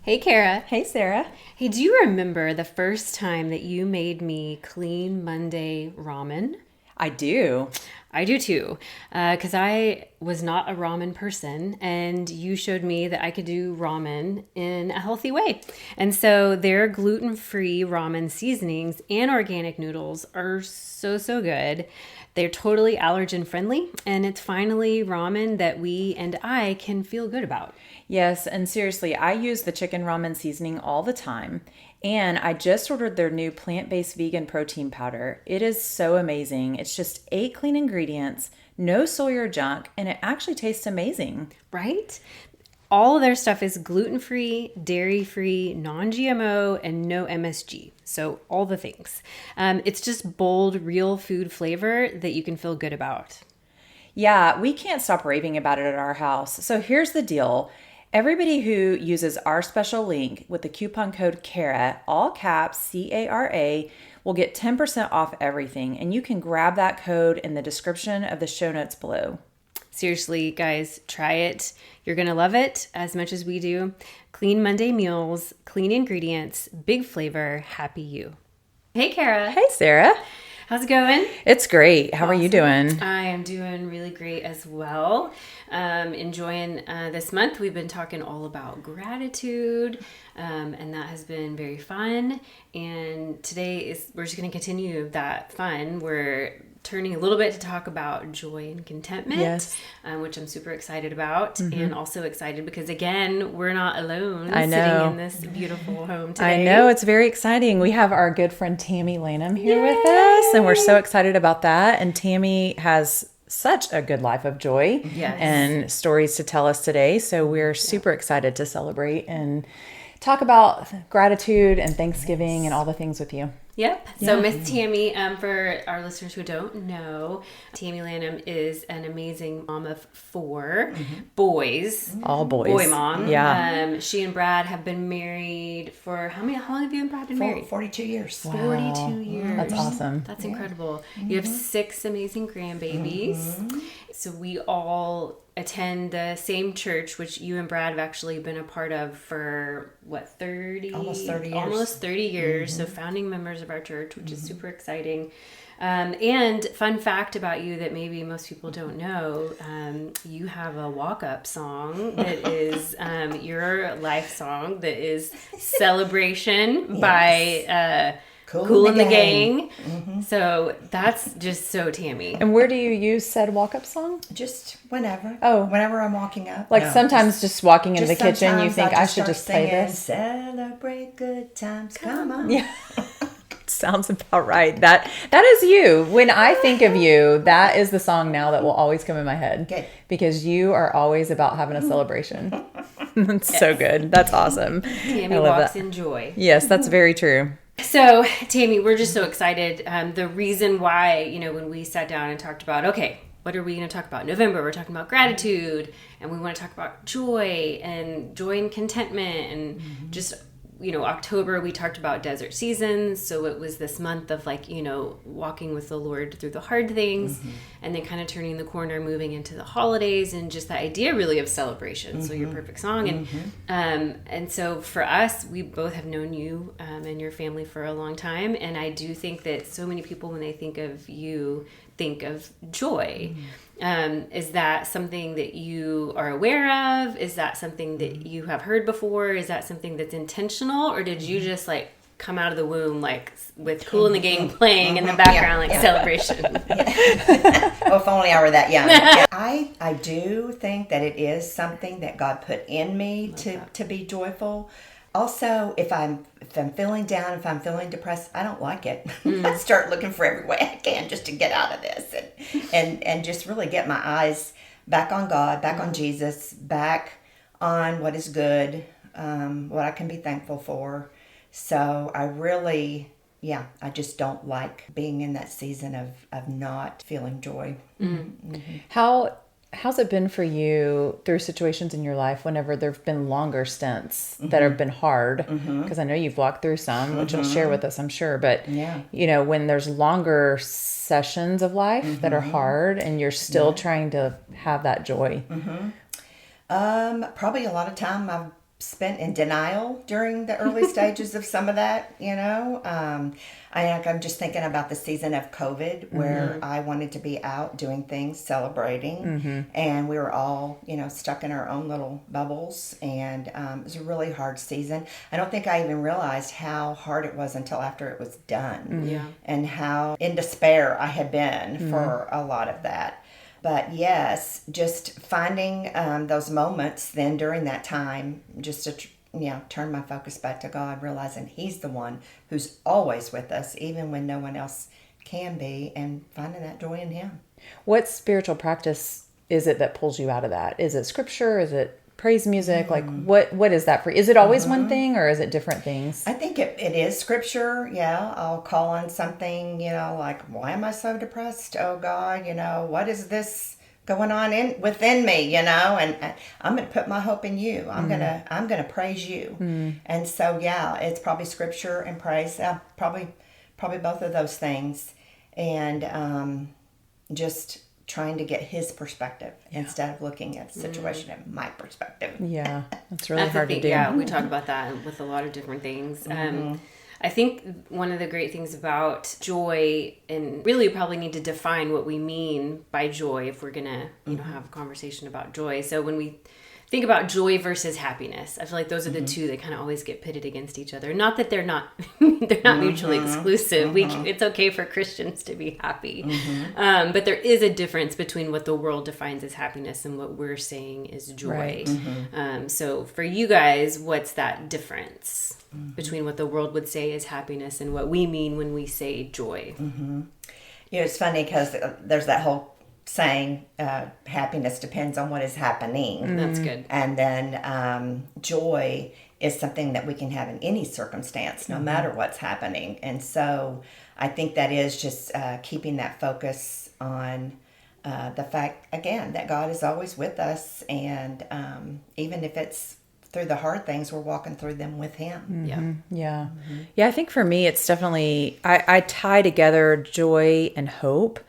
Hey, Cara. Hey, Sarah. Hey, do you remember the first time that you made me clean Monday ramen? I do. I do too, because I was not a ramen person, and you showed me that I could do ramen in a healthy way. And so their gluten-free ramen seasonings and organic noodles are so good. They're totally allergen friendly, and it's finally ramen that we and I can feel good about. Yes, and seriously, I use the chicken ramen seasoning all the time. And I just ordered their new plant-based vegan protein powder. It is so amazing. It's just 8 clean ingredients, no soy or junk, and it actually tastes amazing. Right? All of their stuff is gluten-free, dairy-free, non-GMO, and no MSG. So all the things. It's just bold, real food flavor that you can feel good about. Yeah, we can't stop raving about it at our house. So here's the deal. Everybody who uses our special link with the coupon code CARA, all caps CARA, will get 10% off everything. And you can grab that code in the description of the show notes below. Seriously, guys, try it. You're going to love it as much as we do. Clean Monday meals, clean ingredients, big flavor, happy you. Hey, Cara. Hey, Sarah. How's it going? It's great. How are you doing? I am doing really great as well. Enjoying this month. We've been talking all about gratitude, and that has been very fun. And today we're just going to continue that fun. We're turning a little bit to talk about joy and contentment, yes. Which I'm super excited about, and also excited because, again, we're not alone I know. sitting in this beautiful home today. I know. It's very exciting. We have our good friend Tammy Lanham here with us, and we're so excited about that. And Tammy has such a good life of joy and stories to tell us today. So we're super excited to celebrate and talk about gratitude and Thanksgiving and all the things with you. Yep. So Miss Tammy, for our listeners who don't know, Tammy Lanham is an amazing mom of 4 boys. All boys. Boy mom. Yeah. She and Brad have been married for how long have you and Brad been married? 42 years. Wow. 42 years. That's awesome. That's incredible. You have 6 amazing grandbabies. So we all attend the same church, which you and Brad have actually been a part of for what, 30? Almost 30 years. Almost 30 years. So founding members of our church, which is super exciting. And fun fact about you that maybe most people don't know, you have a walk-up song that is your life song that is Celebration by Cool in the Gang. So that's just so Tammy. And where do you use said walk-up song? Just whenever. Oh. Whenever I'm walking up. Like sometimes just walking into the kitchen, you think I should just play singing, this? Celebrate good times. Come on. Yeah. Sounds about right. That is you. When I think of you, that is the song now that will always come in my head. Good. Because you are always about having a celebration. That's so good. That's awesome. Tammy walks in joy. Yes, that's very true. So, Tammy, we're just so excited. The reason why, when we sat down and talked about, okay, what are we going to talk about? November, we're talking about gratitude, and we want to talk about joy and contentment, and just, October, we talked about desert seasons. So it was this month of walking with the Lord through the hard things, and then kind of turning the corner, moving into the holidays, and just the idea really of celebration. So your perfect song. And so for us, we both have known you and your family for a long time. And I do think that so many people, when they think of you, think of joy. Is that something that you are aware of? Is that something that you have heard before? Is that something that's intentional? Or did you just come out of the womb with Cool in the Gang playing in the background celebration? Oh, if only I were that young. Yeah. I do think that it is something that God put in me to be joyful. Also, if I'm feeling down, if I'm feeling depressed, I don't like it. I start looking for every way I can just to get out of this and just really get my eyes back on God, back on Jesus, back on what is good, what I can be thankful for. So I really, I just don't like being in that season of not feeling joy. How's it been for you through situations in your life whenever there have been longer stints that have been hard? Because I know you've walked through some, which you'll share with us, I'm sure. But, when there's longer sessions of life that are hard and you're still trying to have that joy. Probably a lot of time I've spent in denial during the early stages of some of that, I'm just thinking about the season of COVID where I wanted to be out doing things, celebrating, and we were all, stuck in our own little bubbles, and it was a really hard season. I don't think I even realized how hard it was until after it was done, and how in despair I had been for a lot of that. But yes, just finding those moments then during that time, just to turn my focus back to God, realizing He's the one who's always with us, even when no one else can be, and finding that joy in Him. What spiritual practice is it that pulls you out of that? Is it scripture? Is it praise music? Like what is that for? Is it always one thing, or is it different things? I think it is scripture. Yeah, I'll call on something, like, why am I so depressed? Oh God, what is this going on within me, and I'm going to put my hope in you. I'm going to praise you. And so, yeah, it's probably scripture and praise. Probably both of those things. And just trying to get His perspective instead of looking at the situation in my perspective. Yeah, that's really hard to do. Yeah, we talk about that with a lot of different things. I think one of the great things about joy, and really we probably need to define what we mean by joy if we're going to have a conversation about joy. So when we think about joy versus happiness, I feel like those are the two that kind of always get pitted against each other. Not that they're not mutually exclusive. It's okay for Christians to be happy. But there is a difference between what the world defines as happiness and what we're saying is joy. Right. So for you guys, what's that difference between what the world would say is happiness and what we mean when we say joy? It's funny because there's that whole saying, happiness depends on what is happening. That's good. And then joy is something that we can have in any circumstance, no matter what's happening. And so I think that is just keeping that focus on the fact, again, that God is always with us. And even if it's through the hard things, we're walking through them with Him. Yeah. I think for me, it's definitely, I tie together joy and hope,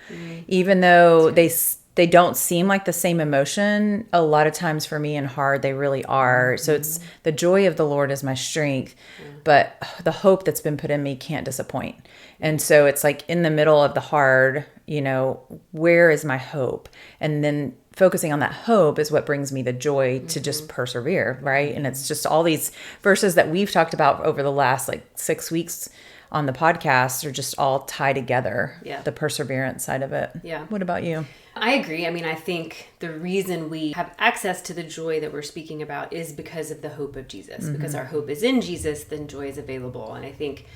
even though they don't seem like the same emotion. A lot of times for me in hard, they really are. So it's the joy of the Lord is my strength, but the hope that's been put in me can't disappoint. And so it's like in the middle of the hard, where is my hope? And then focusing on that hope is what brings me the joy to just persevere, right? And it's just all these verses that we've talked about over the last 6 weeks on the podcast are just all tied together. Yeah. The perseverance side of it. Yeah. What about you? I agree. I mean, I think the reason we have access to the joy that we're speaking about is because of the hope of Jesus. Because our hope is in Jesus, then joy is available. And I think,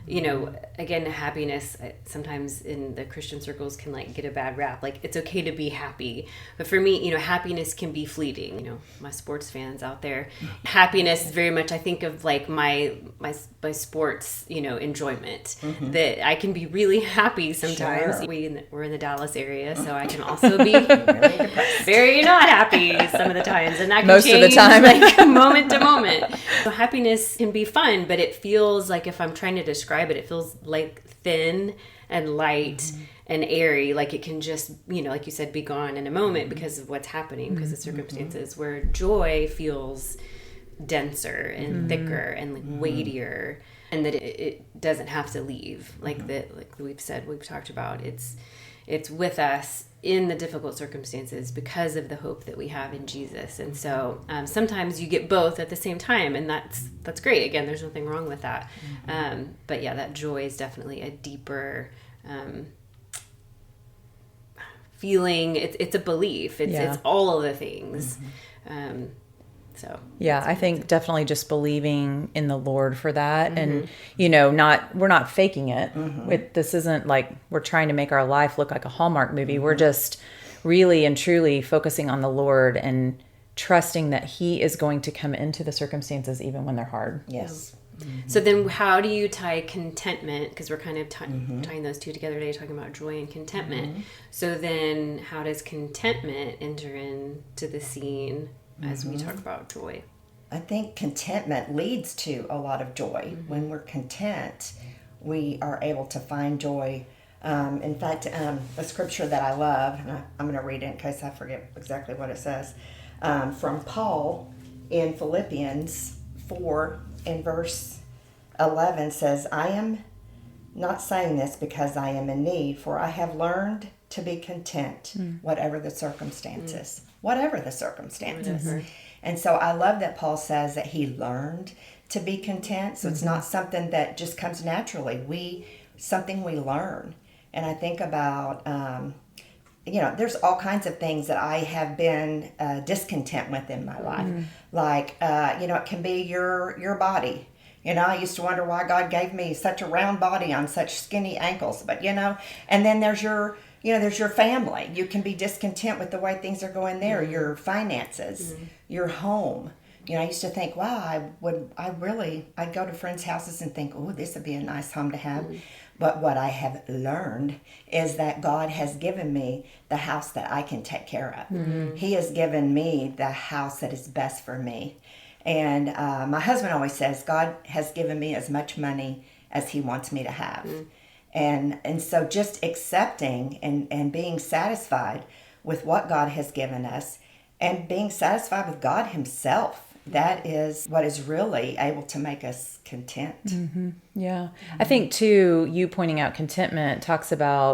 again, happiness sometimes in the Christian circles can get a bad rap. It's okay to be happy. But for me, happiness can be fleeting. My sports fans out there, happiness is very much, I think of my sports, enjoyment, that I can be really happy sometimes. Sure. We're in the Dallas area, so I can also be really depressed. Very not happy some of the times. And that can most change, of the time. moment to moment. So happiness can be fun, but it feels like, if I'm trying to describe it feels thin and light and airy, it can just, like you said, be gone in a moment because of what's happening, because of circumstances, where joy feels denser and thicker and weightier, and that it doesn't have to leave. We've talked about, it's with us in the difficult circumstances because of the hope that we have in Jesus. And so sometimes you get both at the same time, and that's great. Again, there's nothing wrong with that. But yeah, that joy is definitely a deeper feeling. It's a belief. It's all of the things. I think definitely just believing in the Lord for that. And, we're not faking it. This isn't like we're trying to make our life look like a Hallmark movie. We're just really and truly focusing on the Lord and trusting that He is going to come into the circumstances even when they're hard. Yes. So then how do you tie contentment, because we're kind of tying those two together today, talking about joy and contentment. So then how does contentment enter into the scene as we talk about joy? I think contentment leads to a lot of joy. When we're content, we are able to find joy. In fact, a scripture that I love, and I'm going to read it in case I forget exactly what it says, from Paul in Philippians 4 in verse 11 says, I am not saying this because I am in need, for I have learned to be content, whatever the circumstances. Whatever the circumstances. And so I love that Paul says that he learned to be content. So it's not something that just comes naturally. Something we learn. And I think about, there's all kinds of things that I have been discontent with in my life. Like, it can be your body. I used to wonder why God gave me such a round body on such skinny ankles. But, and then there's your family. You can be discontent with the way things are going there, your finances, your home. I used to think, wow, I'd go to friends' houses and think, oh, this would be a nice home to have. But what I have learned is that God has given me the house that I can take care of. He has given me the house that is best for me. And my husband always says, God has given me as much money as he wants me to have. And so just accepting and being satisfied with what God has given us and being satisfied with God himself, that is what is really able to make us content. Yeah. I think too, you pointing out contentment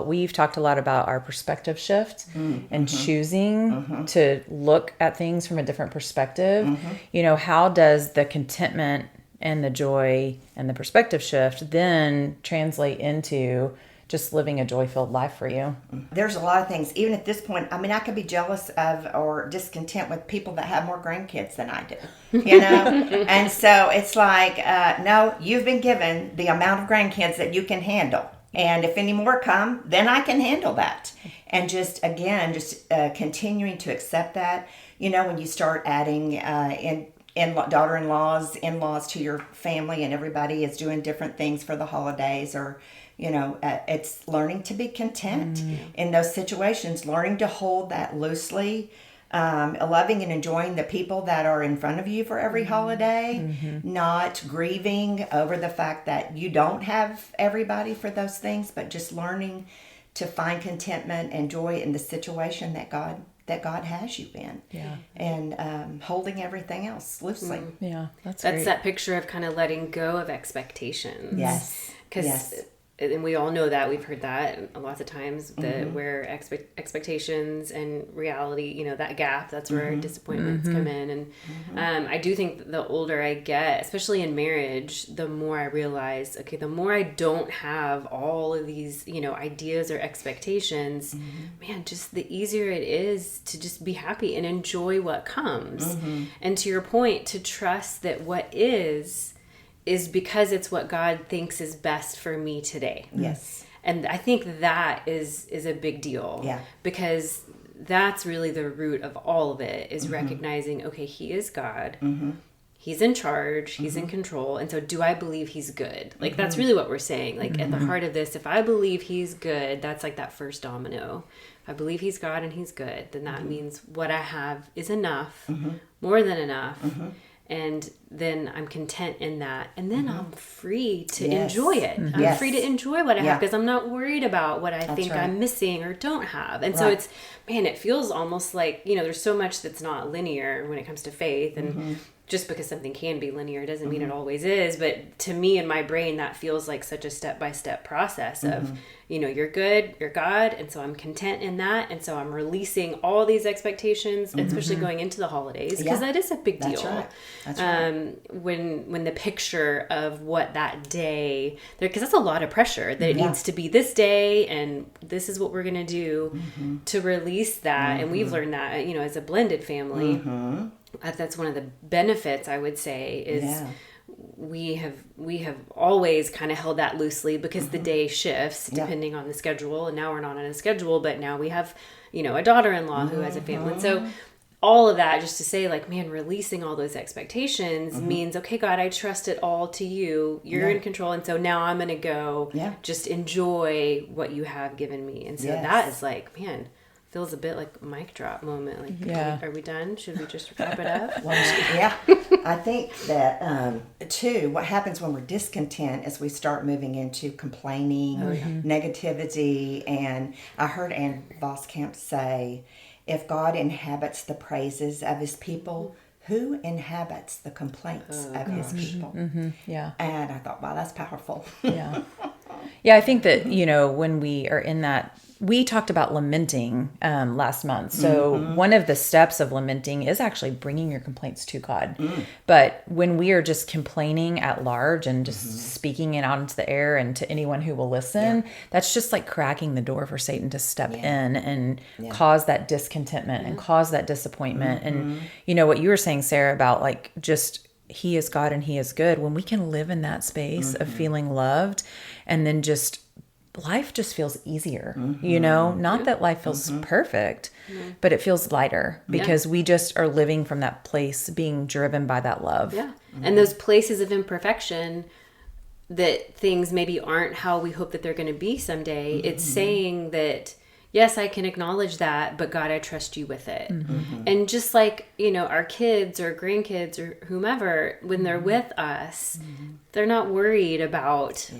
we've talked a lot about our perspective shift and choosing to look at things from a different perspective. How does the contentment and the joy and the perspective shift then translate into just living a joy-filled life for you? There's a lot of things, even at this point. I mean, I could be jealous of or discontent with people that have more grandkids than I do, And so it's like, no, you've been given the amount of grandkids that you can handle. And if any more come, then I can handle that. And just continuing to accept that, when you start adding daughter-in-laws, in-laws to your family, and everybody is doing different things for the holidays, or it's learning to be content in those situations, learning to hold that loosely, loving and enjoying the people that are in front of you for every holiday, not grieving over the fact that you don't have everybody for those things, but just learning to find contentment and joy in the situation that God has you in. Yeah. And holding everything else loosely. Yeah, that's great. That picture of kind of letting go of expectations. Yes. Because and we all know that, we've heard that lots of times, that where expectations and reality, that gap, that's where disappointments come in. And I do think the older I get, especially in marriage, the more I realize, okay, the more I don't have all of these, ideas or expectations, man, just the easier it is to just be happy and enjoy what comes. And to your point, to trust that what is because it's what God thinks is best for me today. Yes. And I think that is a big deal. Yeah. Because that's really the root of all of it, is recognizing, okay, he is God. He's in charge. He's in control. And so do I believe he's good? Like, that's really what we're saying. Like, at the heart of this, if I believe he's good, that's like that first domino. If I believe he's God and he's good, then that means what I have is enough, more than enough. And then I'm content in that. And then I'm free to enjoy it. I'm free to enjoy what I have, because I'm not worried about what I think I'm missing or don't have. And so it's, man, it feels almost like, there's so much that's not linear when it comes to faith. And just because something can be linear doesn't mean it always is. But to me, in my brain, that feels like such a step-by-step process of, you're good, you're God, and so I'm content in that. And so I'm releasing all these expectations, especially going into the holidays, because that is a big deal. That's right. When the picture of what that day, because that's a lot of pressure, that it needs to be this day, and this is what we're going to do, to release that. And we've learned that, as a blended family. That's one of the benefits, I would say, is we have always kind of held that loosely, because the day shifts depending on the schedule, and now we're not on a schedule, but now we have, a daughter-in-law who has a family. And so all of that, just to say, like, man, releasing all those expectations means, okay, God, I trust it all to you. You're in control. And so now I'm going to go just enjoy what you have given me. And so that is like, man, feels a bit like a mic drop moment. Like, are we done? Should we just wrap it up? I think that, too, what happens when we're discontent is we start moving into complaining, negativity. And I heard Ann Voskamp say, if God inhabits the praises of his people, who inhabits the complaints of his people? Yeah. And I thought, wow, that's powerful. Yeah. Yeah, I think that, when we are in that, we talked about lamenting last month. So one of the steps of lamenting is actually bringing your complaints to God. But when we are just complaining at large and just speaking it out into the air and to anyone who will listen, that's just like cracking the door for Satan to step in and cause that discontentment and cause that disappointment. And what you were saying, Sarah, about like just He is God and He is good. When we can live in that space of feeling loved, and then just life just feels easier, not that life feels perfect, but it feels lighter because we just are living from that place, being driven by that love. Yeah. And those places of imperfection, that things maybe aren't how we hope that they're going to be someday. It's saying that, yes, I can acknowledge that, but God, I trust you with it. And just like, our kids or grandkids or whomever, when they're with us, they're not worried about,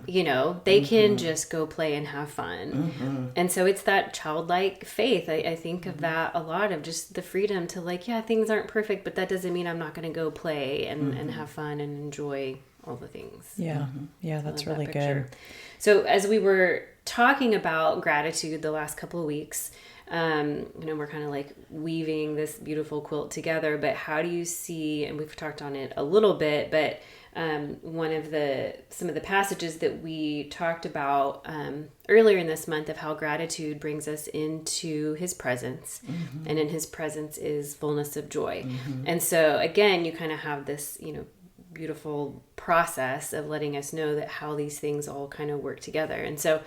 they can just go play and have fun. And so it's that childlike faith. I think of that a lot, of just the freedom to like, things aren't perfect, but that doesn't mean I'm not going to go play and have fun and enjoy all the things. Yeah. Yeah, that's really good. So as we were talking about gratitude the last couple of weeks, we're kind of like weaving this beautiful quilt together, but how do you see, and we've talked on it a little bit, but some of the passages that we talked about earlier in this month of how gratitude brings us into His presence, and in His presence is fullness of joy. And so again, you kind of have this, beautiful process of letting us know that how these things all kind of work together. And so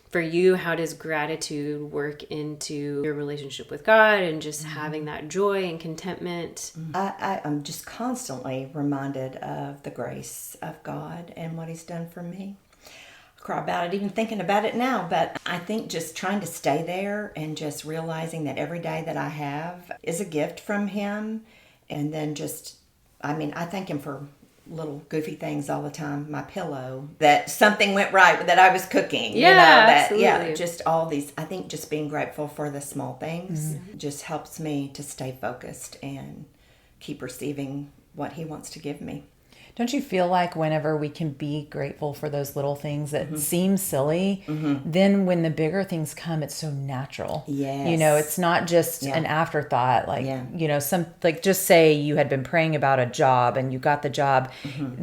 for you, how does gratitude work into your relationship with God and just having that joy and contentment? I'm just constantly reminded of the grace of God and what He's done for me. I cry about it even thinking about it now, but I think just trying to stay there and just realizing that every day that I have is a gift from Him. And then I thank Him for little goofy things all the time. My pillow, that something went right, that I was cooking. Absolutely. Just all these. I think just being grateful for the small things just helps me to stay focused and keep receiving what He wants to give me. Don't you feel like whenever we can be grateful for those little things that seem silly, then when the bigger things come, it's so natural. Yes. It's not just an afterthought. Like, just say you had been praying about a job and you got the job.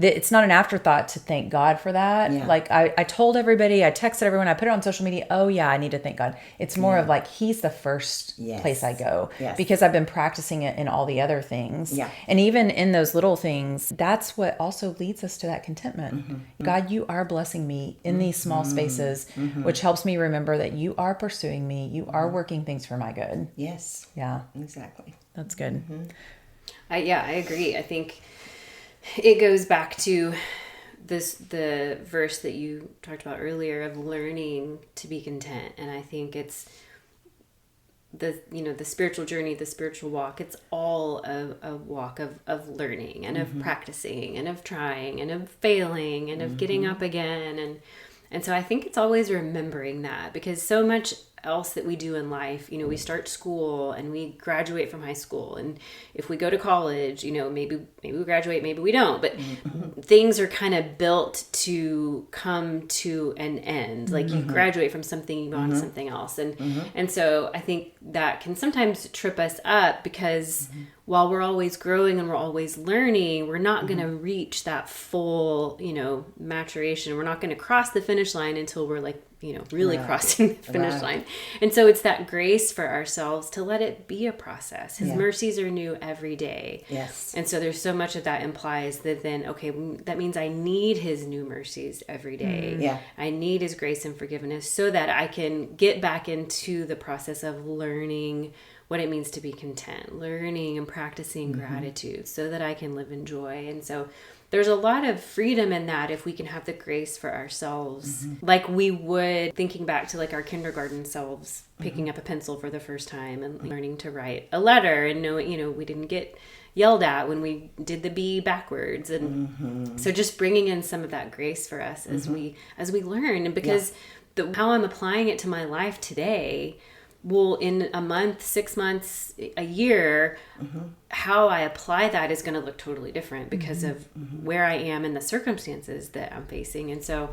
It's not an afterthought to thank God for that. Yeah. Like I told everybody, I texted everyone, I put it on social media. Oh yeah, I need to thank God. It's more of like, He's the first place I go because I've been practicing it in all the other things. Yeah. And even in those little things, that's what also leads us to that contentment. God, you are blessing me in these small spaces, which helps me remember that you are pursuing me. You are working things for my good. Yes. Yeah. Exactly. That's good. I agree. I think it goes back to the verse that you talked about earlier of learning to be content. And I think it's the spiritual journey, the spiritual walk, it's all a walk of learning and of practicing and of trying and of failing and of getting up again. And so I think it's always remembering that, because so much else that we do in life, we start school and we graduate from high school, and if we go to college, maybe we graduate, maybe we don't, but things are kind of built to come to an end. Like you graduate from something, you go on to something else, and so I think that can sometimes trip us up, because while we're always growing and we're always learning, we're not going to reach that full maturation. We're not going to cross the finish line until we're like really crossing the finish line. And so it's that grace for ourselves to let it be a process. His mercies are new every day. Yes. And so there's so much of that implies that then, okay, that means I need His new mercies every day. Yeah. I need His grace and forgiveness so that I can get back into the process of learning what it means to be content, learning and practicing gratitude so that I can live in joy. And so there's a lot of freedom in that if we can have the grace for ourselves, like we would, thinking back to like our kindergarten selves, picking up a pencil for the first time and learning to write a letter and knowing, we didn't get yelled at when we did the B backwards. And so just bringing in some of that grace for us as we learn, and because how I'm applying it to my life today will, in a month, 6 months, a year, how I apply that is going to look totally different because of where I am and the circumstances that I'm facing. And so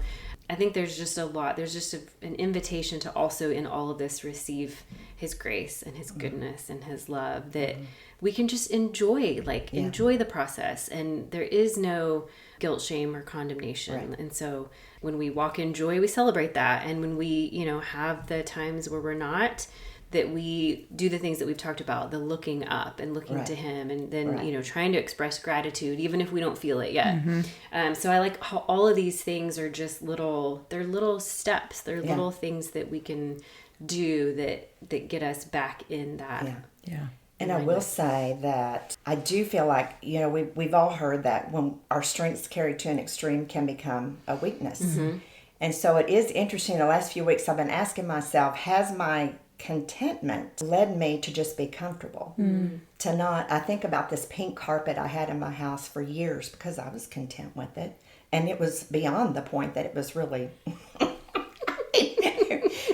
I think there's just a lot, there's just an invitation to also in all of this receive his grace and his goodness and his love, that we can just enjoy, enjoy the process. And there is no guilt, shame, or condemnation. Right. And so when we walk in joy, we celebrate that. And when we, have the times where we're not, that we do the things that we've talked about, the looking up and looking to him, and then, trying to express gratitude, even if we don't feel it yet. So I like how all of these things are just they're little steps. They're little things that we can do that get us back in that. Yeah. And I will say that I do feel like, we've all heard that when our strengths carried to an extreme can become a weakness. And so it is interesting. The last few weeks I've been asking myself, has my contentment led me to just be comfortable? To not, I think about this pink carpet I had in my house for years because I was content with it. And it was beyond the point that it was really,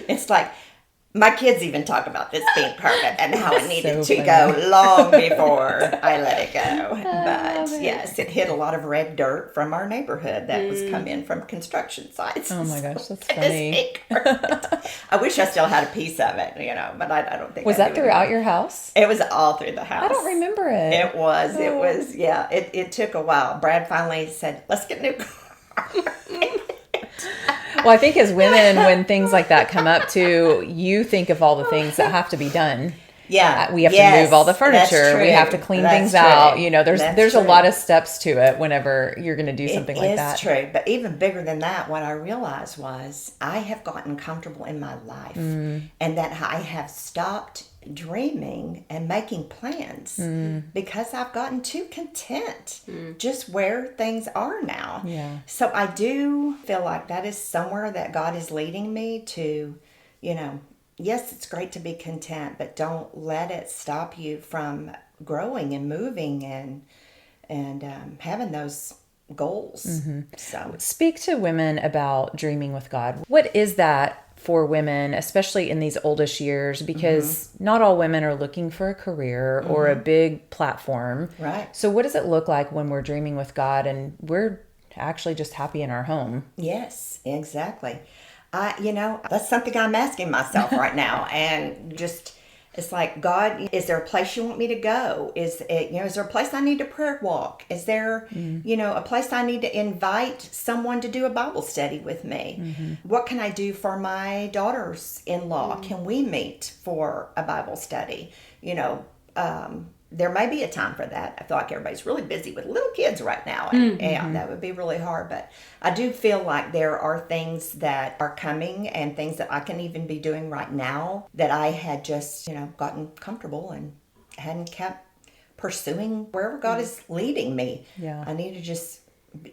it's like, my kids even talk about this pink carpet and how it needed to go long before I let it go. But yes, it hit a lot of red dirt from our neighborhood that was come in from construction sites. Oh my gosh, that's funny. I wish I still had a piece of it, but I don't think. Was that throughout your house? It was all through the house. I don't remember it. It was, it took a while. Brad finally said, let's get a new car. Well, I think as women, when things like that come up too, you think of all the things that have to be done. Yeah. We have to move all the furniture. We have to clean things out. There's a lot of steps to it whenever you're going to do something like that. It's true. But even bigger than that, what I realized was I have gotten comfortable in my life and that I have stopped dreaming and making plans because I've gotten too content just where things are now. Yeah. So I do feel like that is somewhere that God is leading me to, yes, it's great to be content, but don't let it stop you from growing and moving and having those goals. So speak to women about dreaming with God. What is that for women, especially in these oldest years, because not all women are looking for a career or a big platform. Right. So what does it look like when we're dreaming with God and we're actually just happy in our home? Yes, exactly. That's something I'm asking myself right now. And just, it's like, God, is there a place you want me to go? Is there a place I need to prayer walk? Is there, a place I need to invite someone to do a Bible study with me? What can I do for my daughters-in-law? Can we meet for a Bible study? There may be a time for that. I feel like everybody's really busy with little kids right now, and that would be really hard. But I do feel like there are things that are coming and things that I can even be doing right now that I had just, gotten comfortable and hadn't kept pursuing wherever God is leading me. Yeah. I need to just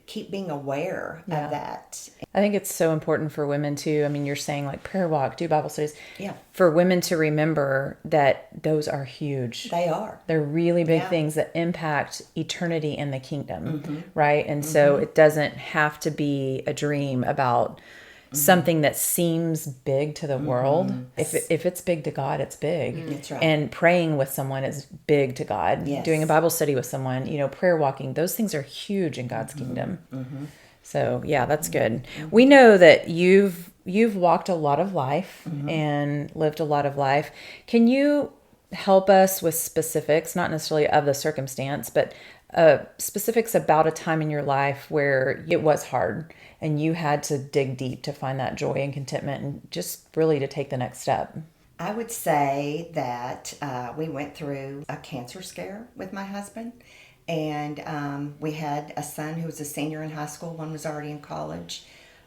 keep being aware of that. I think it's so important for women too. I mean, you're saying like prayer walk, do Bible studies. Yeah. For women to remember that those are huge. They are. They're really big things that impact eternity in the kingdom, right? And so it doesn't have to be a dream about something that seems big to the world. If it's big to God, it's big. That's right. And praying with someone is big to God. Yes. Doing a Bible study with someone, prayer walking, those things are huge in God's kingdom. So yeah, that's good. We know that you've walked a lot of life and lived a lot of life. Can you help us with specifics, not necessarily of the circumstance, but specifics about a time in your life where it was hard and you had to dig deep to find that joy and contentment and just really to take the next step? I would say that we went through a cancer scare with my husband. And we had a son who was a senior in high school. One was already in college.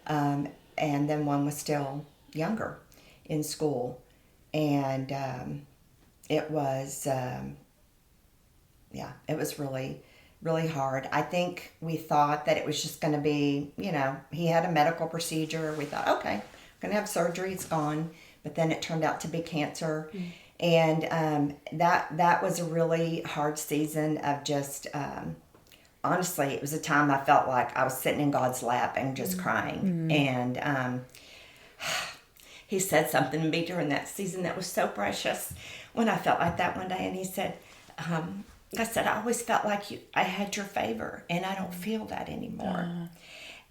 And then one was still younger in school. And it was, it was really, really hard. I think we thought that it was just going to be, he had a medical procedure. We thought, okay, I'm going to have surgery. It's gone. But then it turned out to be cancer. And that was a really hard season of just, honestly, it was a time I felt like I was sitting in God's lap and just crying. And he said something to me during that season that was so precious when I felt like that one day. And he said, I said, I always felt like I had your favor, and I don't feel that anymore.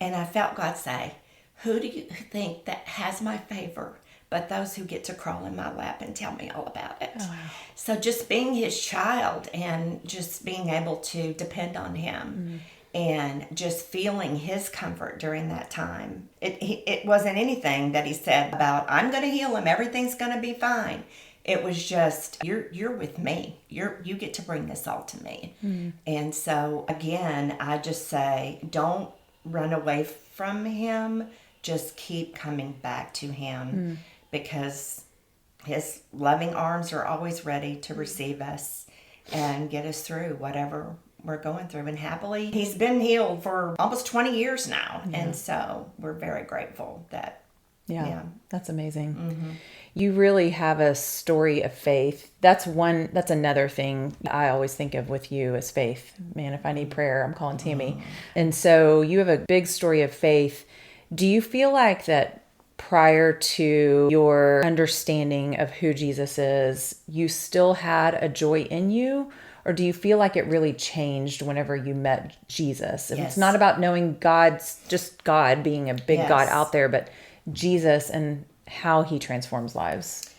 And I felt God say, who do you think that has my favor but those who get to crawl in my lap and tell me all about it? Oh, wow. So just being his child and just being able to depend on him and just feeling his comfort during that time. It wasn't anything that he said about, I'm going to heal him, everything's going to be fine. It was just, you're with me. You get to bring this all to me. And so, again, I just say, don't run away from him. Just keep coming back to him because his loving arms are always ready to receive us and get us through whatever we're going through. And happily, he's been healed for almost 20 years now. And so we're very grateful that. Yeah, that's amazing. You really have a story of faith. That's another thing I always think of with you is faith. Man, if I need prayer, I'm calling Tammy. And so you have a big story of faith. Do you feel like that prior to your understanding of who Jesus is, you still had a joy in you? Or do you feel like it really changed whenever you met Jesus? And it's not about knowing God's just God, being a big God out there, but Jesus and how he transforms lives.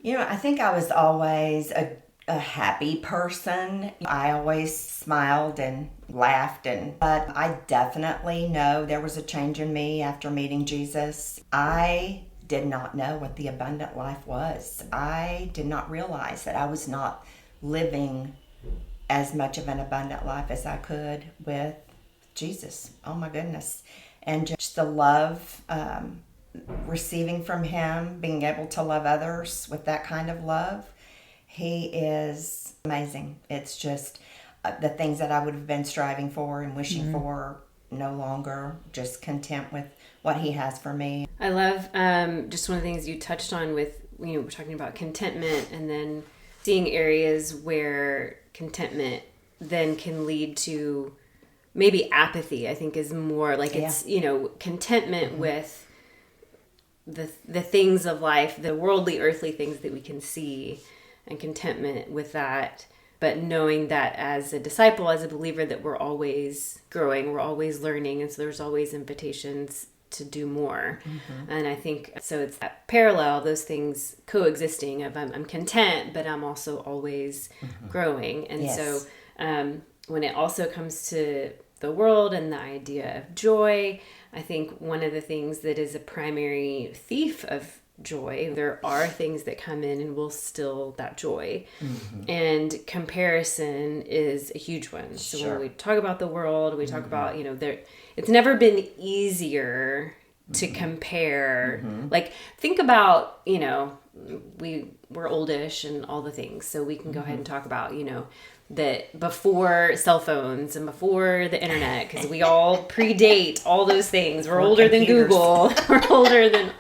I think I was always a happy person. I always smiled and laughed, but I definitely know there was a change in me after meeting Jesus. I did not know what the abundant life was. I did not realize that I was not living as much of an abundant life as I could with Jesus. Oh my goodness. And just the love, receiving from him, being able to love others with that kind of love. He is amazing. It's just the things that I would have been striving for and wishing for, no longer, just content with what he has for me. I love just one of the things you touched on with, we're talking about contentment and then seeing areas where contentment then can lead to maybe apathy, I think is more like it's, contentment with the things of life, the worldly, earthly things that we can see, and contentment with that. But knowing that as a disciple, as a believer, that we're always growing, we're always learning. And so there's always invitations to do more. And I think, so it's that parallel, those things coexisting of I'm content, but I'm also always growing. And so when it also comes to the world and the idea of joy, I think one of the things that is a primary thief of joy, there are things that come in and will still that joy. And comparison is a huge one. So when we talk about the world, we talk about, it's never been easier to compare. Like, think about, we're oldish and all the things. So we can go ahead and talk about, that before cell phones and before the internet, because we all predate all those things. We're older than Google. We're older than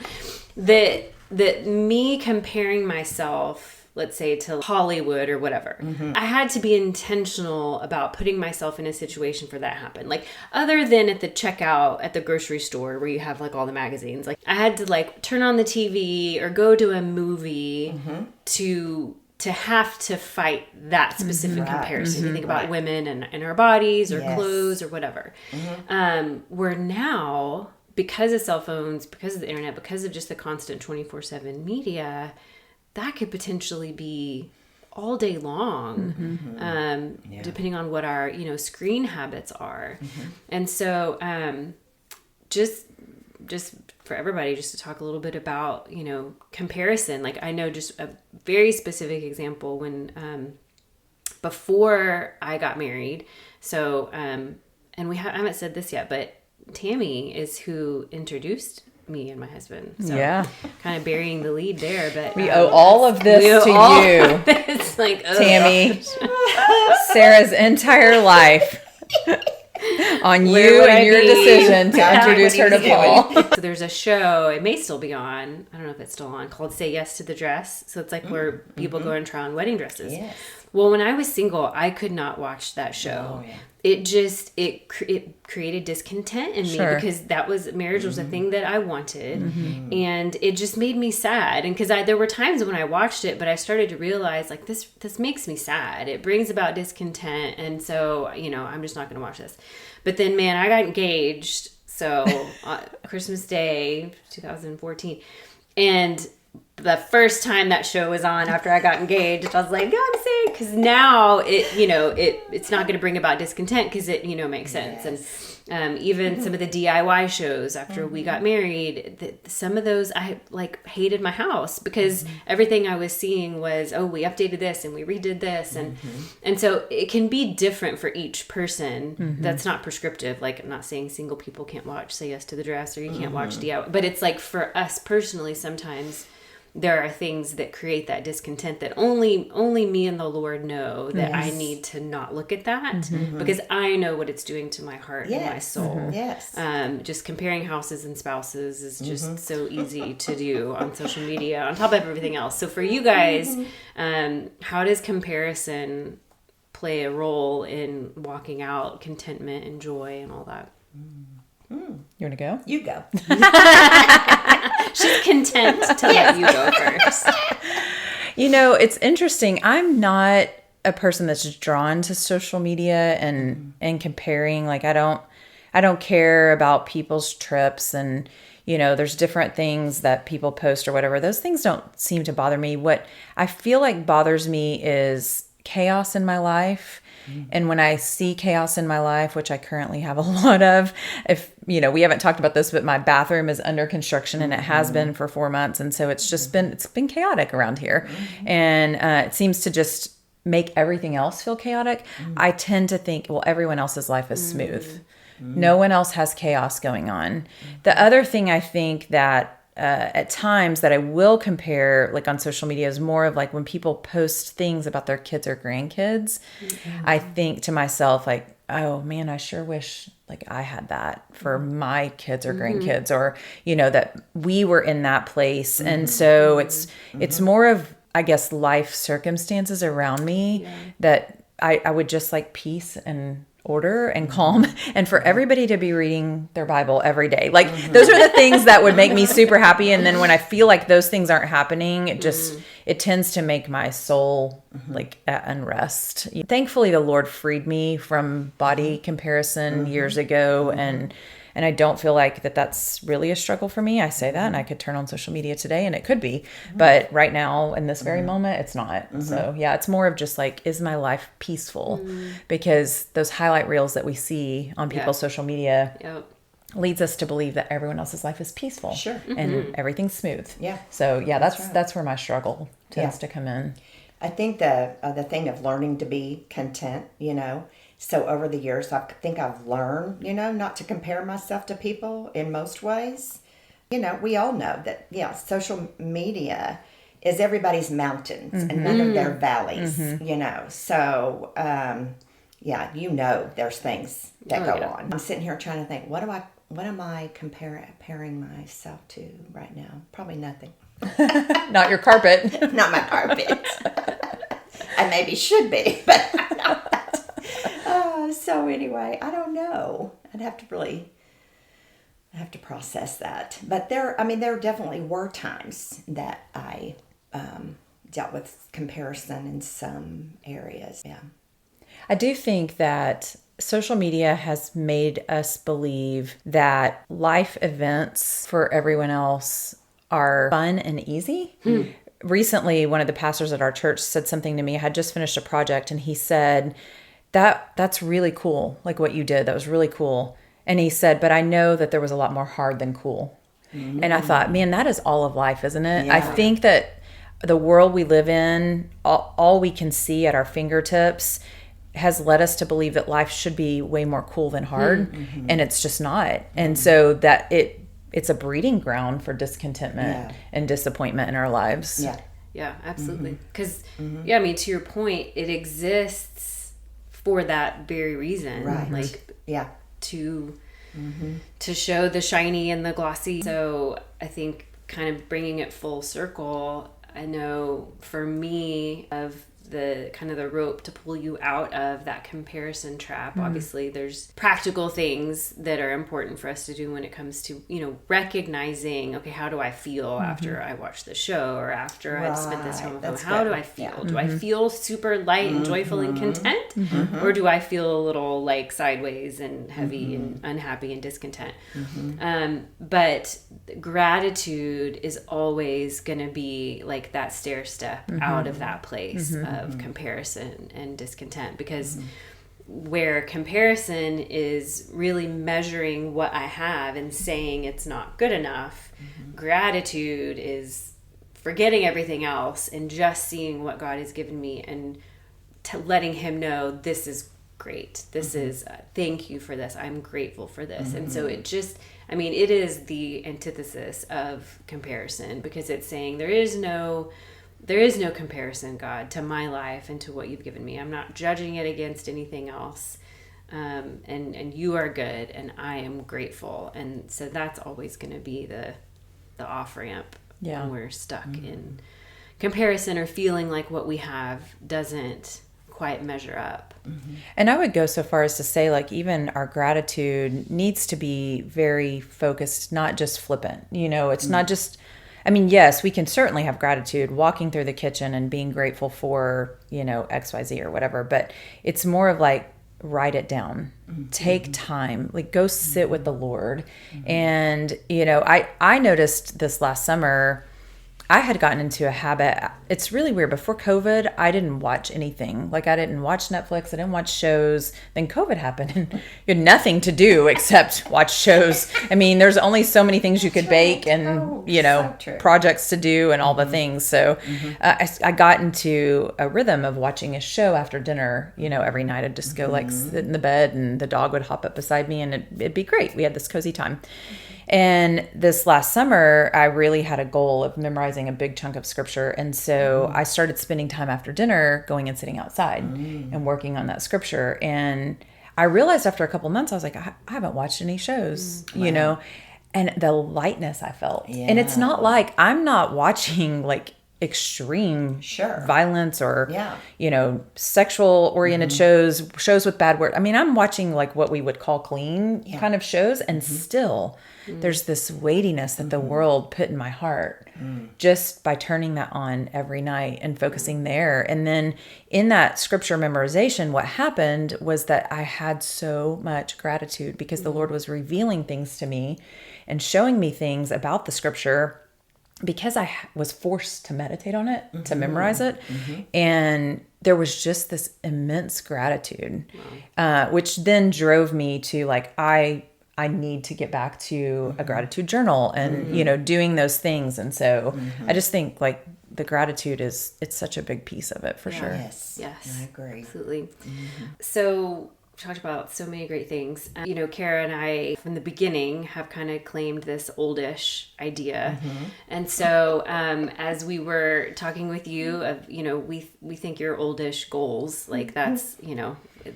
that me comparing myself, let's say, to Hollywood or whatever. I had to be intentional about putting myself in a situation for that happen. Like, other than at the checkout at the grocery store where you have like all the magazines, like I had to like turn on the TV or go to a movie to have to fight that specific comparison. You think about women and our bodies or clothes or whatever. Where now, because of cell phones, because of the internet, because of just the constant 24/7 media, that could potentially be all day long, depending on what our, screen habits are. And so just for everybody, just to talk a little bit about, comparison. Like, I know just a very specific example when, before I got married. So, and I haven't said this yet, but Tammy is who introduced me and my husband. So kind of burying the lead there, but we owe all of this to you. It's like, Tammy, Sarah's entire life on you and your decision to introduce her to Paul. So there's a show, it may still be on, I don't know if it's still on, called Say Yes to the Dress. So it's like where people go and try on wedding dresses. Well, when I was single, I could not watch that show. Oh, yeah. It created discontent in me because marriage was a thing that I wanted, and it just made me sad. And because there were times when I watched it, but I started to realize like this makes me sad. It brings about discontent, and so I'm just not going to watch this. But then, man, I got engaged. So Christmas Day, 2014, and the first time that show was on after I got engaged, I was like, I'm sick, because now it's not going to bring about discontent because it makes sense. Yes. And even some of the DIY shows after we got married, some of those I like hated my house because everything I was seeing was, we updated this and we redid this, and so it can be different for each person. That's not prescriptive. Like, I'm not saying single people can't watch Say Yes to the Dress or you can't watch DIY, but it's like for us personally, sometimes there are things that create that discontent that only me and the Lord know that I need to not look at that because I know what it's doing to my heart and my soul. Yes. Just comparing houses and spouses is just so easy to do on social media on top of everything else. So for you guys, how does comparison play a role in walking out contentment and joy and all that? You want to go? You go. She's content to let you go first. It's interesting. I'm not a person that's just drawn to social media and comparing. Like, I don't care about people's trips and, there's different things that people post or whatever. Those things don't seem to bother me. What I feel like bothers me is chaos in my life. And when I see chaos in my life, which I currently have a lot of, we haven't talked about this, but my bathroom is under construction and it has been for 4 months. And so it's been chaotic around here. And it seems to just make everything else feel chaotic. I tend to think, well, everyone else's life is smooth. No one else has chaos going on. The other thing I think that at times that I will compare, like on social media, is more of like when people post things about their kids or grandkids, I think to myself like, oh man, I sure wish like I had that for my kids or grandkids, or, that we were in that place. And so it's more of, I guess, life circumstances around me that I would just like peace and order and calm, and for everybody to be reading their Bible every day. Like those are the things that would make me super happy. And then when I feel like those things aren't happening, it tends to make my soul like at unrest. Thankfully, the Lord freed me from body comparison years ago. And I don't feel like that's really a struggle for me. I say that, and I could turn on social media today and it could be, but right now in this very moment, it's not. So yeah, it's more of just like, is my life peaceful? Because those highlight reels that we see on people's social media leads us to believe that everyone else's life is peaceful and everything's smooth. Yeah. So yeah, that's where my struggle tends to come in. I think the thing of learning to be content, so over the years, I think I've learned, not to compare myself to people in most ways. We all know that, social media is everybody's mountains and none of their valleys, So, there's things that go on. I'm sitting here trying to think, what am I comparing myself to right now? Probably nothing. Not your carpet. Not my carpet. I maybe should be, but I'm not. So anyway, I don't know. I'd have to process that. But there definitely were times that I dealt with comparison in some areas. Yeah. I do think that social media has made us believe that life events for everyone else are fun and easy. Recently, one of the pastors at our church said something to me. I had just finished a project and he said, that's really cool. Like what you did, that was really cool. And he said, but I know that there was a lot more hard than cool. And I thought, man, that is all of life, isn't it? Yeah. I think that the world we live in, all we can see at our fingertips has led us to believe that life should be way more cool than hard. And it's just not. And so that it's a breeding ground for discontentment and disappointment in our lives. Yeah. Yeah, absolutely. Because, to your point, it exists for that very reason. Right. Like, to show the shiny and the glossy. So I think kind of bringing it full circle, I know for me, of the kind of the rope to pull you out of that comparison trap. Obviously, there's practical things that are important for us to do when it comes to, recognizing, okay, how do I feel after I watch the show or after I've spent this time with home? How do I feel? Yeah. Do I feel super light and joyful and content? Or do I feel a little like sideways and heavy and unhappy and discontent? But gratitude is always going to be like that stair step out of that place of comparison and discontent, because where comparison is really measuring what I have and saying it's not good enough, gratitude is forgetting everything else and just seeing what God has given me and letting him know, this is great. This is, thank you for this. I'm grateful for this. And so it just, it is the antithesis of comparison, because it's saying there is no comparison, God, to my life and to what you've given me. I'm not judging it against anything else. And you are good and I am grateful. And so that's always going to be the off ramp when we're stuck in comparison or feeling like what we have doesn't quite measure up. And I would go so far as to say, like, even our gratitude needs to be very focused, not just flippant. It's not just, yes, we can certainly have gratitude walking through the kitchen and being grateful for, XYZ or whatever, but it's more of like, write it down, take time, like go sit with the Lord. And, I noticed this last summer, I had gotten into a habit. It's really weird. Before COVID, I didn't watch anything. Like, I didn't watch Netflix. I didn't watch shows. Then COVID happened and you had nothing to do except watch shows. There's only so many things you could bake and, projects to do and all the things. So I got into a rhythm of watching a show after dinner, every night. I'd just go like sit in the bed and the dog would hop up beside me and it'd be great. We had this cozy time. And this last summer, I really had a goal of memorizing a big chunk of scripture. And so I started spending time after dinner going and sitting outside and working on that scripture. And I realized after a couple months, I was like, I haven't watched any shows, and the lightness I felt. Yeah. And it's not like I'm not watching like extreme violence or, sexual oriented shows with bad words. I'm watching like what we would call clean kind of shows. And still there's this weightiness that the world put in my heart just by turning that on every night and focusing there. And then in that scripture memorization, what happened was that I had so much gratitude because the Lord was revealing things to me and showing me things about the scripture, because I was forced to meditate on it, to memorize it. And there was just this immense gratitude, which then drove me to like, I need to get back to a gratitude journal and, doing those things. And so I just think like the gratitude it's such a big piece of it for sure. Yes. I agree. Absolutely. So we talked about so many great things. Cara and I, from the beginning, have kind of claimed this oldish idea. And so as we were talking with you, of we think your oldish goals, like that's,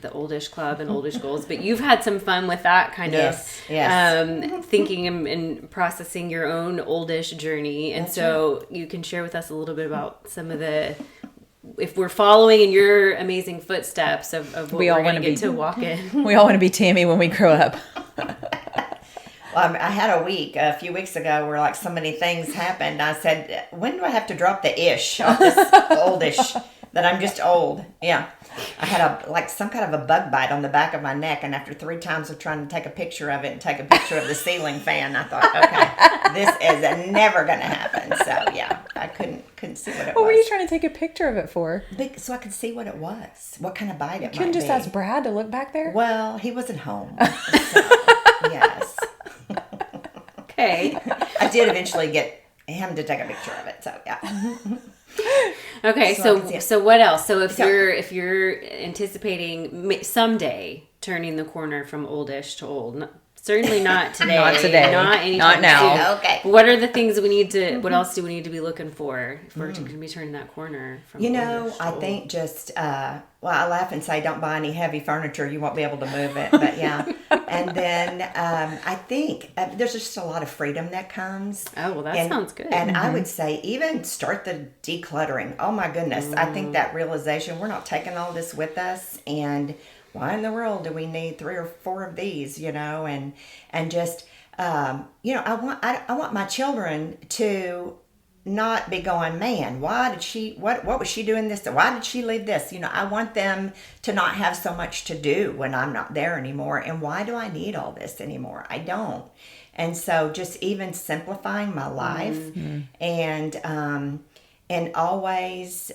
the oldish club and oldish goals. But you've had some fun with that kind of thinking and processing your own oldish journey. And so you can share with us a little bit about some of the, if we're following in your amazing footsteps of what we're going to get to walk in. We all want to be Tammy when we grow up. Well, I had a few weeks ago where like so many things happened. I said, when do I have to drop the ish off this oldish, that I'm just old? Yeah. I had some kind of a bug bite on the back of my neck, and after 3 times of trying to take a picture of it and take a picture of the ceiling fan, I thought, okay, this is never going to happen. So yeah, I couldn't see what it was. What were you trying to take a picture of it for? So I could see what it was, what kind of bite it might be. You couldn't just ask Brad to look back there? Well, he wasn't home. So, yes. Okay. I did eventually get him to take a picture of it. So yeah. Okay, so what else? So if you're anticipating someday turning the corner from oldish to old, Certainly not today. Not today. Not anytime Not now. soon. Okay. What are the things we need to? What else do we need to be looking for if we're going to be turning that corner? From I think just well, I laugh and say, don't buy any heavy furniture. You won't be able to move it. But yeah, and then I think there's just a lot of freedom that comes. Oh well, that sounds good. And I would say even start the decluttering. Oh my goodness, I think that realization we're not taking all this with us, and why in the world do we need 3 or 4 of these? And just I want my children to not be going, man, why did she, what was she doing this? Why did she leave this? I want them to not have so much to do when I'm not there anymore. And why do I need all this anymore? I don't. And so just even simplifying my life and always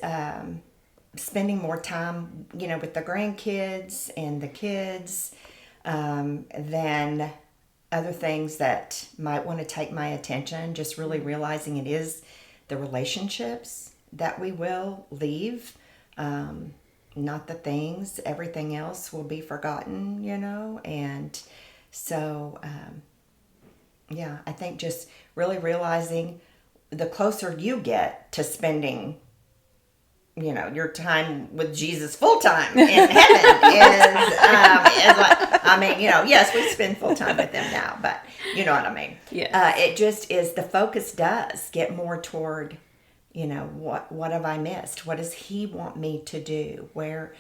spending more time, with the grandkids and the kids than other things that might want to take my attention. Just really realizing it is the relationships that we will leave, not the things. Everything else will be forgotten, and so I think just really realizing the closer you get to spending your time with Jesus full time in heaven is like, yes, we spend full time with them now, but you know what I mean? Yeah. It just is, the focus does get more toward, what have I missed? What does he want me to do? Where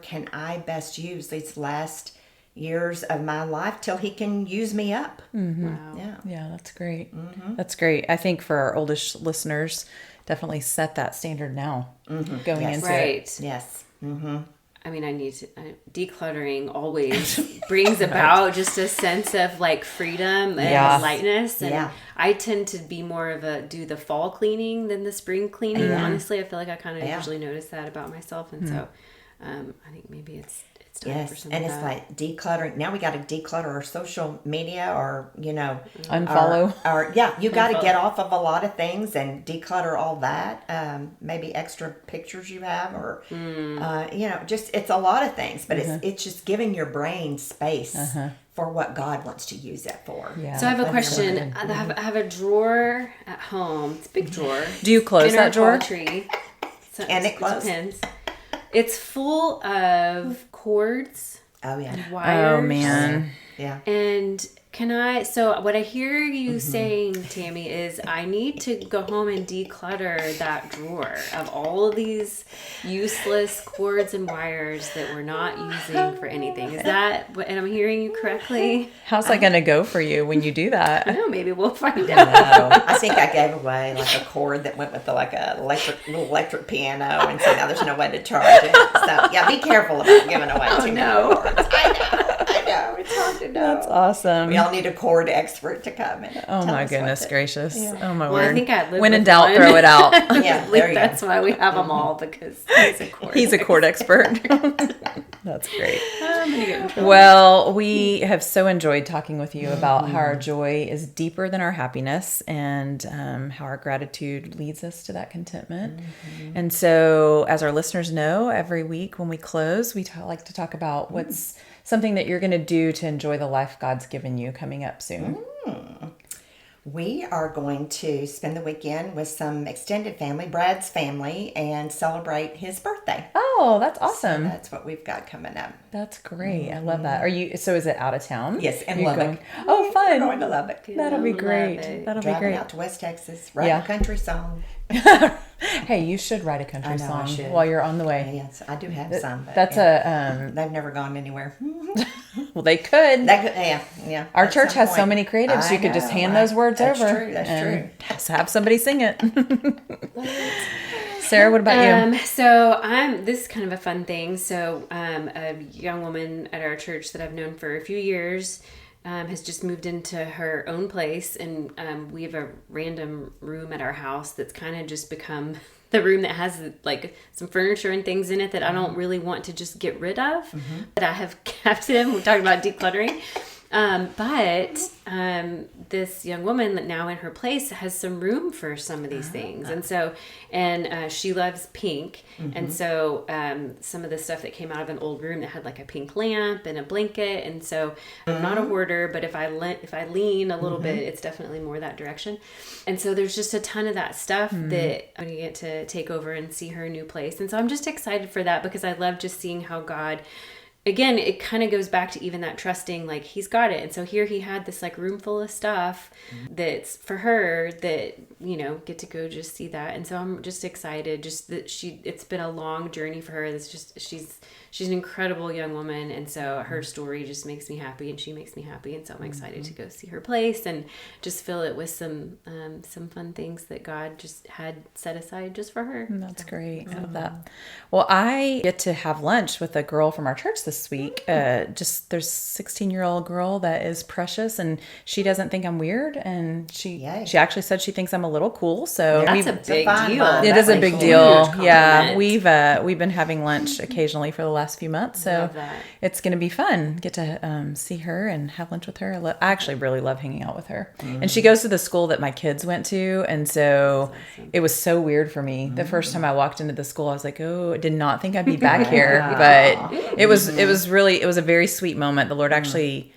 can I best use these last years of my life till he can use me up? Mm-hmm. Wow. Yeah, that's great. Mm-hmm. That's great. I think for our oldest listeners, definitely set that standard now going into it. Yes. Mm-hmm. I mean, I need to, decluttering always brings about just a sense of like freedom and lightness. And I tend to be more of do the fall cleaning than the spring cleaning. Honestly, I feel like I kind of usually notice that about myself. And so I think maybe it's time for some and of it's that. like decluttering. Now we got to declutter our social media, or unfollow. You got to get off of a lot of things and declutter all that. Maybe extra pictures you have, or just it's a lot of things. But it's just giving your brain space for what God wants to use it for. Yeah. So I have a question. I have a drawer at home. It's a big drawer. Do you close that drawer? So And it closes? Depends. It's full of cords. Oh yeah. And wires. Oh man. Yeah. And so what I hear you saying, Tammy, is I need to go home and declutter that drawer of all of these useless cords and wires that we're not using for anything. Is that what, and I'm hearing you correctly? How's that going to go for you when you do that? I don't know, maybe we'll find out. I think I gave away like a cord that went with like a little electric piano, and so now there's no way to charge it. So yeah, be careful about giving away too many cords. I know. It's hard to know. That's awesome. We all need a cord expert to come in. Oh my goodness gracious. Oh my word. I think I live when in with doubt, one. throw it out. Yeah, there you That's go. why we have them all, because He's a cord expert. That's great. I'm gonna get in trouble. Well, we have so enjoyed talking with you about how our joy is deeper than our happiness, and how our gratitude leads us to that contentment. And so, as our listeners know, every week when we close, we like to talk about what's something that you're going to do to enjoy the life God's given you coming up soon. We are going to spend the weekend with some extended family, Brad's family, and celebrate his birthday. Oh, that's awesome. So that's what we've got coming up. That's great. I love that. So is it out of town? Yes, in You're Lubbock. going- Oh, fun. We're going to Lubbock. That'll be I love great. it. That'll be Driving great. out to West Texas, writing a country song. Hey, you should write a country I know, I song should. while you're on the way. Yes, I do have some. But That's they've never gone anywhere. well, they could. Yeah. Our at church some has so point. many creatives. I You could just know, hand right? those words That's over. True. That's and true. Just have somebody sing it. Sarah, what about you? So this is kind of a fun thing. So a young woman at our church that I've known for a few years has just moved into her own place, and we have a random room at our house that's kind of just become the room that has like some furniture and things in it that I don't really want to just get rid of, but I have kept them. We're talking about decluttering. But this young woman that now in her place has some room for some of these things. And so, she loves pink. And so some of the stuff that came out of an old room that had like a pink lamp and a blanket. And so I'm not a hoarder, but if I lean a little bit, it's definitely more that direction. And so there's just a ton of that stuff that I'm going to get to take over and see her new place. And so I'm just excited for that because I love just seeing how God, again, it kind of goes back to even that trusting, like he's got it. And so here he had this like room full of stuff that's for her that, get to go just see that. And so I'm just excited just that it's been a long journey for her. It's just, she's an incredible young woman. And so her story just makes me happy and she makes me happy. And so I'm excited to go see her place and just fill it with some fun things that God just had set aside just for her. That's great. I love that. Well, I get to have lunch with a girl from our church this week. There's a 16-year-old girl that is precious and she doesn't think I'm weird. And she actually said she thinks I'm a little cool. So that's a big deal. It is a big deal. Yeah. We've been having lunch occasionally for the last few months. So it's going to be fun. Get to see her and have lunch with her. I actually really love hanging out with her. And she goes to the school that my kids went to. And so it was so weird for me. The first time I walked into the school, I was like, oh, I did not think I'd be back here. But it was a very sweet moment. The Lord actually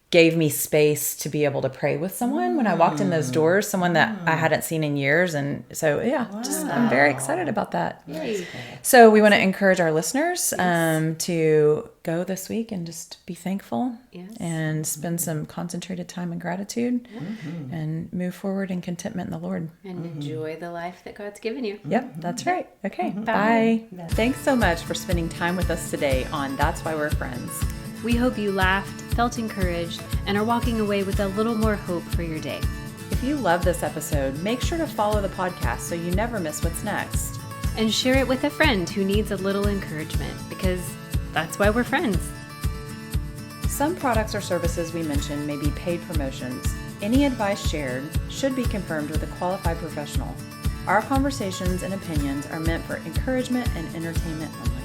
gave me space to be able to pray with someone when I walked in those doors, someone that I hadn't seen in years. And so, I'm very excited about that. Yay. So we want to encourage our listeners to go this week and just be thankful and spend some concentrated time in gratitude and move forward in contentment in the Lord. And enjoy the life that God's given you. Yep, that's right. Okay, bye. Thanks so much for spending time with us today on That's Why We're Friends. We hope you laughed, felt encouraged, and are walking away with a little more hope for your day. If you love this episode, make sure to follow the podcast so you never miss what's next. And share it with a friend who needs a little encouragement, because that's why we're friends. Some products or services we mention may be paid promotions. Any advice shared should be confirmed with a qualified professional. Our conversations and opinions are meant for encouragement and entertainment only.